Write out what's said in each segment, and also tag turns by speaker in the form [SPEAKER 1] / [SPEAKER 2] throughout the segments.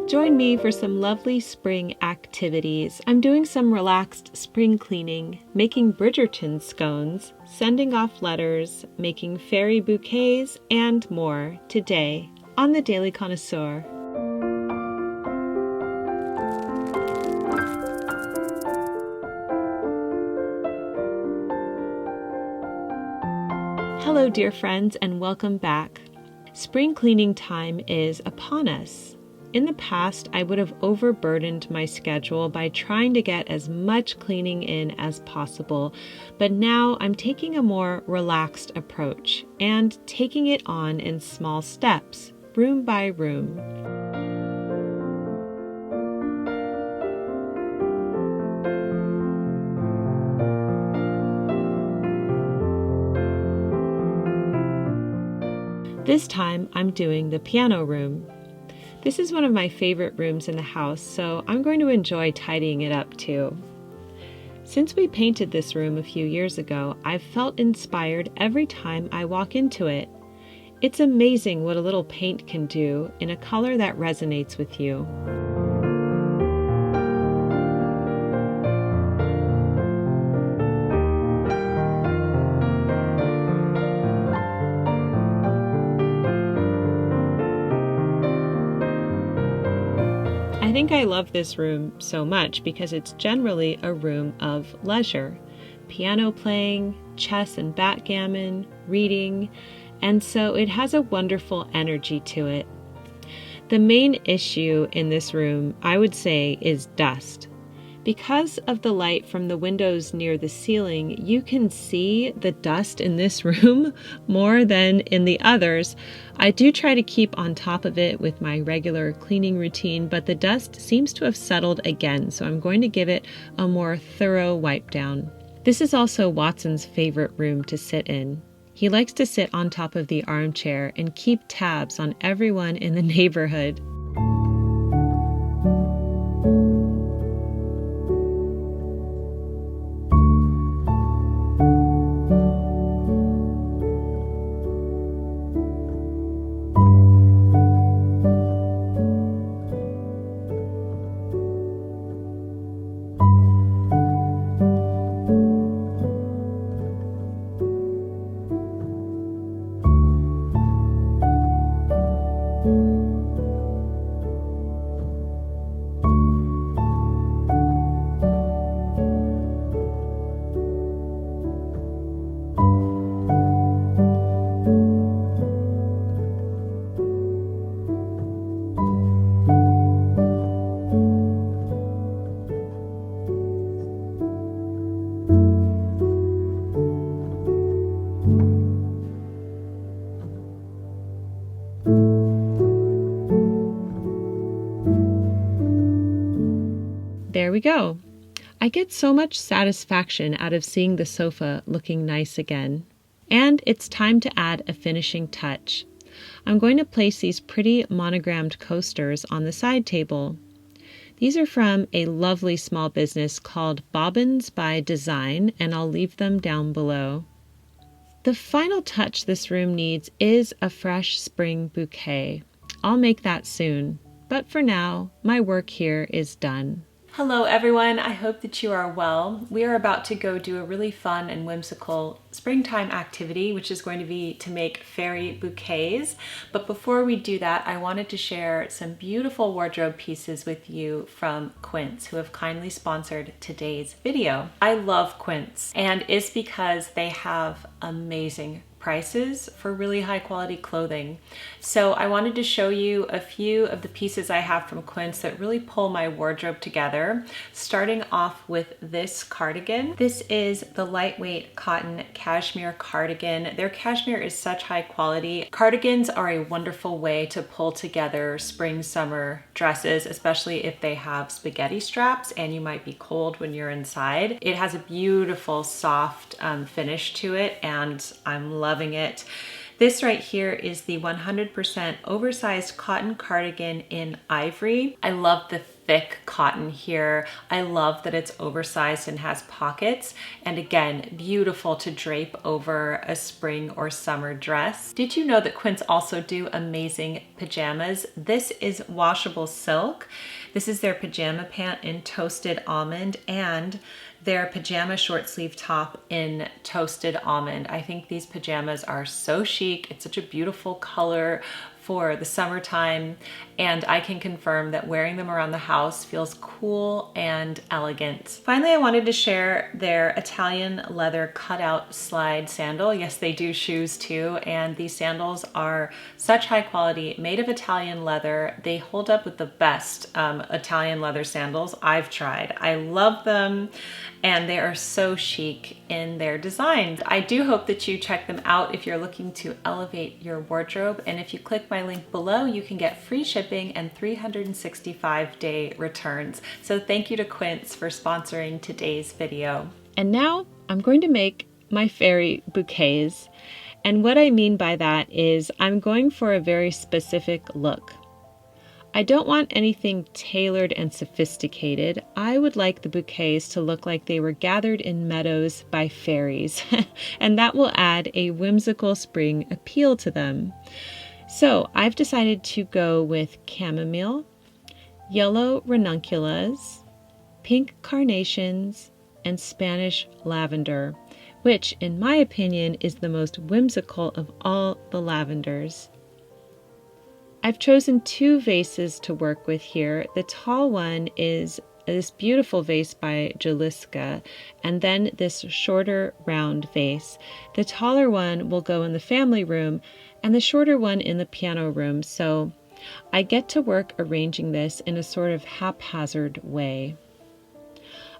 [SPEAKER 1] Join me for some lovely spring activities. I'm doing some relaxed spring cleaning, making Bridgerton scones, sending off letters, making fairy bouquets, and more today on the Daily Connoisseur. Hello, dear friends, and welcome back. Spring cleaning time is upon us. In the past, I would have overburdened my schedule by trying to get as much cleaning in as possible, but now I'm taking a more relaxed approach and taking it on in small steps, room by room. This time, I'm doing the piano room. This is one of my favorite rooms in the house, so I'm going to enjoy tidying it up too. Since we painted this room a few years ago, I've felt inspired every time I walk into it. It's amazing what a little paint can do in a color that resonates with you. I think I love this room so much because it's generally a room of leisure, piano playing, chess and backgammon, reading, and so it has a wonderful energy to it. The main issue in this room, I would say, is dust. Because of the light from the windows near the ceiling, you can see the dust in this room more than in the others. I do try to keep on top of it with my regular cleaning routine, but the dust seems to have settled again, so I'm going to give it a more thorough wipe down. This is also Watson's favorite room to sit in. He likes to sit on top of the armchair and keep tabs on everyone in the neighborhood. There we go. I get so much satisfaction out of seeing the sofa looking nice again. And it's time to add a finishing touch. I'm going to place these pretty monogrammed coasters on the side table. These are from a lovely small business called Bobbins by Design, and I'll leave them down below. The final touch this room needs is a fresh spring bouquet. I'll make that soon, but for now, my work here is done. Hello everyone, I hope that you are well. We are about to go do a really fun and whimsical springtime activity, which is going to be to make fairy bouquets. But before we do that, I wanted to share some beautiful wardrobe pieces with you from Quince, who have kindly sponsored today's video. I love Quince, and it's because they have amazing prices for really high quality clothing. So I wanted to show you a few of the pieces I have from Quince that really pull my wardrobe together, starting off with this cardigan. This is the lightweight cotton cashmere cardigan. Their cashmere is such high quality. Cardigans are a wonderful way to pull together spring summer dresses, especially if they have spaghetti straps and you might be cold when you're inside. It has a beautiful soft finish to it, and I'm loving it. This right here is the 100% oversized cotton cardigan in ivory. I love the thick cotton here. I love that it's oversized and has pockets. And again, beautiful to drape over a spring or summer dress. Did you know that Quince also do amazing pajamas? This is washable silk. This is their pajama pant in toasted almond and their pajama short sleeve top in toasted almond. I think these pajamas are so chic. It's such a beautiful color for the summertime, and I can confirm that wearing them around the house feels cool and elegant. Finally, I wanted to share their Italian leather cutout slide sandal. Yes, they do shoes too, and these sandals are such high quality, made of Italian leather. They hold up with the best Italian leather sandals I've tried. I love them, and they are so chic in their design. I do hope that you check them out if you're looking to elevate your wardrobe, and if you click my link below, you can get free shipping and 365-day returns. So thank you to Quince for sponsoring today's video. And now I'm going to make my fairy bouquets. And what I mean by that is I'm going for a very specific look. I don't want anything tailored and sophisticated. I would like the bouquets to look like they were gathered in meadows by fairies, and that will add a whimsical spring appeal to them. So I've decided to go with chamomile, yellow ranunculus, pink carnations, and Spanish lavender, which in my opinion is the most whimsical of all the lavenders. I've chosen two vases to work with here. The tall one is this beautiful vase by Jaliska, and then this shorter round vase. The taller one will go in the family room, and the shorter one in the piano room, so I get to work arranging this in a sort of haphazard way.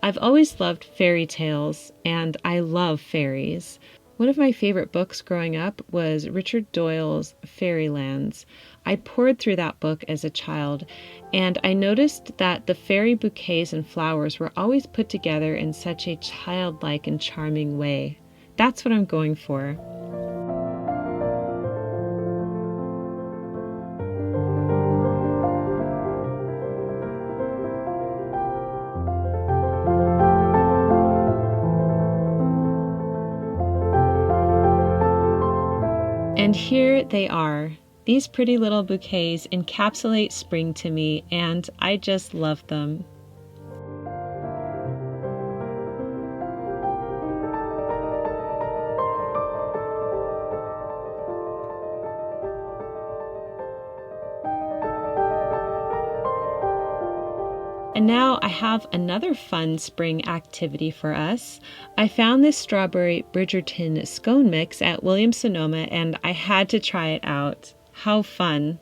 [SPEAKER 1] I've always loved fairy tales, and I love fairies. One of my favorite books growing up was Richard Doyle's Fairylands. I poured through that book as a child, and I noticed that the fairy bouquets and flowers were always put together in such a childlike and charming way. That's what I'm going for. And here they are. These pretty little bouquets encapsulate spring to me, and I just love them. And now I have another fun spring activity for us. I found this strawberry Bridgerton scone mix at Williams-Sonoma, and I had to try it out. How fun.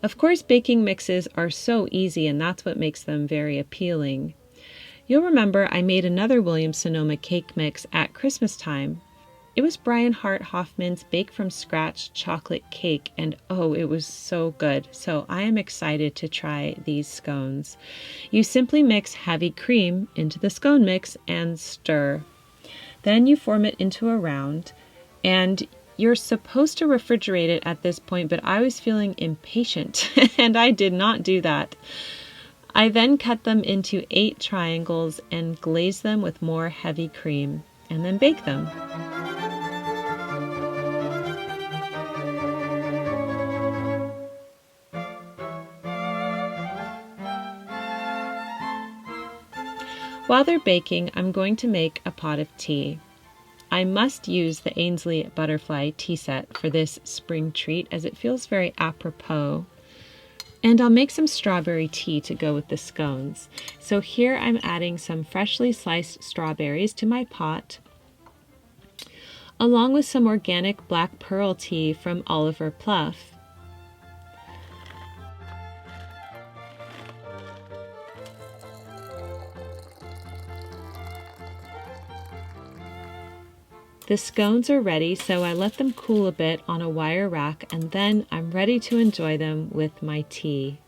[SPEAKER 1] Of course, baking mixes are so easy, and that's what makes them very appealing. You'll remember I made another Williams-Sonoma cake mix at Christmas time. It was Brian Hart Hoffman's Bake from Scratch chocolate cake, and oh, it was so good. So I am excited to try these scones. You simply mix heavy cream into the scone mix and stir. Then you form it into a round, and you're supposed to refrigerate it at this point, but I was feeling impatient and I did not do that. I then cut them into 8 triangles and glaze them with more heavy cream, and then bake them. While they're baking, I'm going to make a pot of tea. I must use the Ainsley Butterfly tea set for this spring treat as it feels very apropos. And I'll make some strawberry tea to go with the scones. So here I'm adding some freshly sliced strawberries to my pot, along with some organic black pearl tea from Oliver Pluff. The scones are ready, so I let them cool a bit on a wire rack, and then I'm ready to enjoy them with my tea.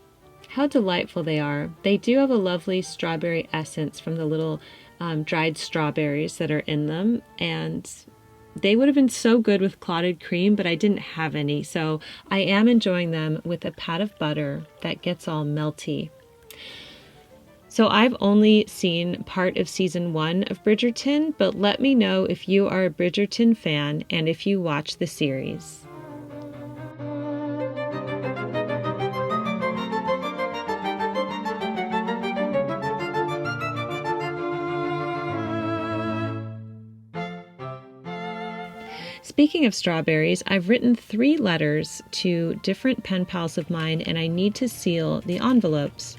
[SPEAKER 1] How delightful they are. They do have a lovely strawberry essence from the little dried strawberries that are in them, and they would have been so good with clotted cream, but I didn't have any, so I am enjoying them with a pat of butter that gets all melty. So I've only seen part of season 1 of Bridgerton, but let me know if you are a Bridgerton fan and if you watch the series. Speaking of strawberries, I've written 3 letters to different pen pals of mine, and I need to seal the envelopes.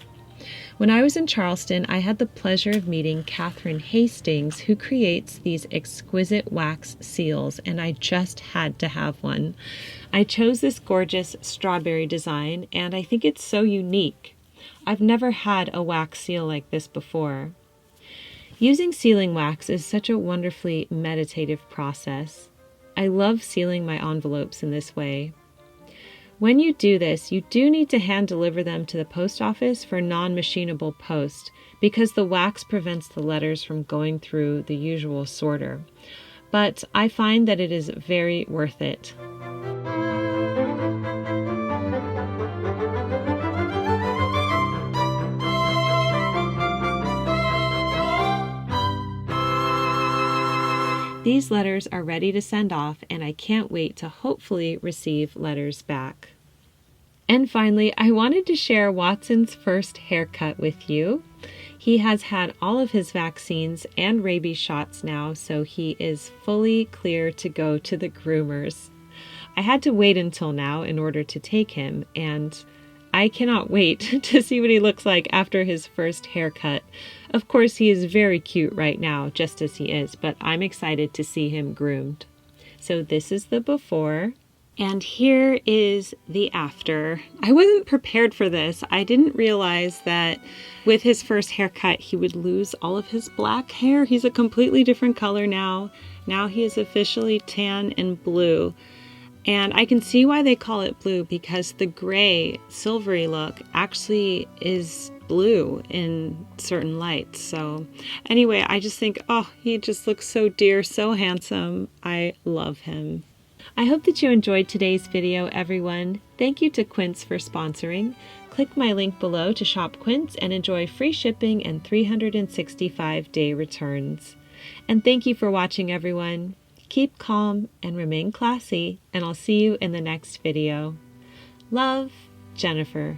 [SPEAKER 1] When I was in Charleston, I had the pleasure of meeting Catherine Hastings, who creates these exquisite wax seals, and I just had to have one. I chose this gorgeous strawberry design, and I think it's so unique. I've never had a wax seal like this before. Using sealing wax is such a wonderfully meditative process. I love sealing my envelopes in this way. When you do this, you do need to hand deliver them to the post office for non-machinable post because the wax prevents the letters from going through the usual sorter. But I find that it is very worth it. These letters are ready to send off, and I can't wait to hopefully receive letters back. And finally, I wanted to share Watson's first haircut with you. He has had all of his vaccines and rabies shots now, so he is fully clear to go to the groomers. I had to wait until now in order to take him, and I cannot wait to see what he looks like after his first haircut. Of course, he is very cute right now, just as he is, but I'm excited to see him groomed. So this is the before, and here is the after. I wasn't prepared for this. I didn't realize that with his first haircut, he would lose all of his black hair. He's a completely different color now. Now he is officially tan and blue. And I can see why they call it blue, because the gray, silvery look actually is blue in certain lights. So anyway, I just think, oh, he just looks so dear, so handsome. I love him. I hope that you enjoyed today's video, everyone. Thank you to Quince for sponsoring. Click my link below to shop Quince and enjoy free shipping and 365-day returns. And thank you for watching, everyone. Keep calm and remain classy, and I'll see you in the next video. Love, Jennifer.